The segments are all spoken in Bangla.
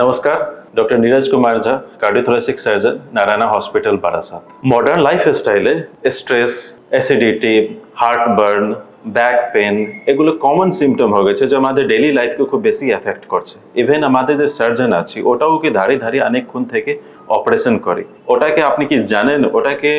नमस्कार, doctor Neeraj Kumar Jha, cardiothoracic surgeon, Narayana hospital Barasat. Modern लाइफस्टाइले stress, acidity, heartburn, back pain এগুলো কমন সিমটম হয়ে গেছে যে আমাদের ডেইলি লাইফকে খুব বেশি এফেক্ট করছে। ইভেন আমাদের যে সার্জন আছে ওটাও কি দাঁড়িয়ে অনেকক্ষণ থেকে অপারেশন করে। ওটাকে আপনি কি জানেন, ওটাকে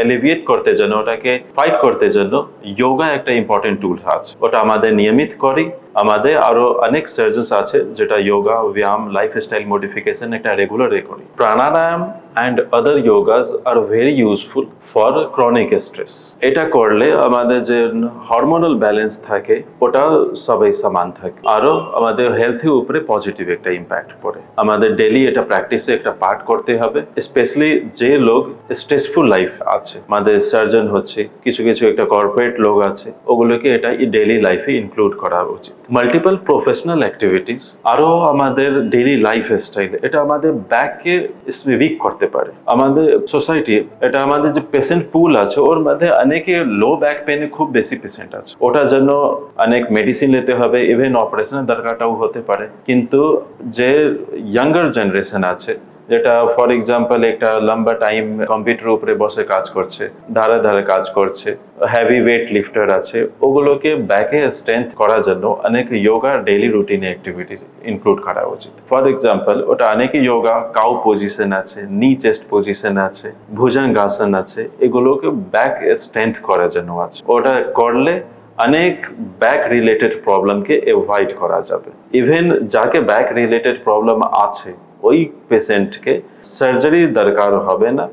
এলিভিয়েট করতে জন্য, ওটাকে ফাইট করতে জন্য যোগা একটা ইম্পর্টেন্ট টুল আছে। ওটা আমাদের নিয়মিত করি। আমাদের আরো অনেক সার্জনস আছে যেটা যোগা, ব্যায়াম, লাইফস্টাইল মডিফিকেশন একটা রেগুলারলি করি। প্রাণায়াম and other yogas are very useful for chronic stress. এটা করলে আমাদের যে হরমোনাল ব্যালেন্স থাকে ওটা সবাই সমান থাকে, আরো আমাদের হেলথের উপরে পজিটিভ একটা ইম্প্যাক্ট পড়ে। আমাদের ডেইলি এটা প্র্যাকটিসে একটা পার্ট করতে হবে, স্পেশালি যে লোক স্ট্রেসফুল লাইফ আছে। আমাদের সার্জন হচ্ছে, কিছু কিছু একটা কর্পোরেট লোক আছে, ওগুলোকে এটা ডেইলি লাইফে ইনক্লুড করা উচিত। মাল্টিপল প্রফেশনাল অ্যাক্টিভিটিস আরো আমাদের ডেইলি লাইফ স্টাইল এটা আমাদের ব্যাককে উইক করতে পারে। আমাদের সোসাইটি এটা আমাদের যে পেশেন্ট পুল আছে ওর মধ্যে অনেকে লো ব্যাক পেনে খুব বেশি পেশেন্ট আছে, ওটার জন্য অনেক মেডিসিন নিতে হবে, ইভেন অপারেশনের দরকারটাও হতে পারে। কিন্তু যে ইয়াঙ্গার জেনারেশন আছে, যেটা ফর এক্সাম্পল একটা লম্বা টাইম কম্পিউটার উপরে বসে কাজ করছে, ধারে ধারে কাজ করছে, হেভি ওয়েট লিফটার আছে, ওগুলোকে ব্যাকে স্ট্রেংথ করার জন্য অনেক যোগা ডেইলি রুটিনে অ্যাক্টিভিটিস ইনক্লুড করা উচিত। ফর এক্সাম্পল ওটা অনেকে যোগা কাউ পজিশন আছে, নি চেস্ট পজিশন আছে, ভুজঙ্গাসন আছে, এগুলোকে ব্যাক স্ট্রেংথ করার জন্য আছে। ওটা করলে অনেক ব্যাক রিলেটেড প্রবলেমকে অ্যাভয়েড করা যাবে। ইভেন যাকে ব্যাক রিলেটেড প্রবলেম আছে ওই পেশেন্টকে সার্জারি দরকার হবে না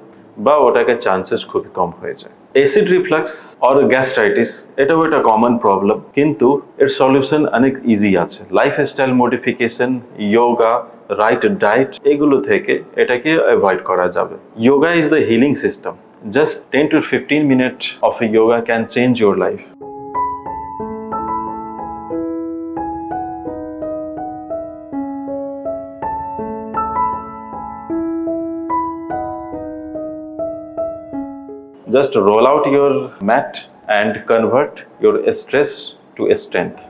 বা ওটাকে চান্সেস খুবই কম হয়ে যায়। অ্যাসিড রিফ্লাক্স আর গ্যাস্ট্রাইটিস এটাও একটা কমন প্রবলেম, কিন্তু এর সলিউশন অনেক ইজি আছে। Lifestyle modification, yoga, right diet এগুলো থেকে এটাকে অ্যাভয়েড করা যাবে। Yoga is the healing system. Just 10 to 15 minutes of a yoga can change your life. Just roll out your mat and convert your stress to strength.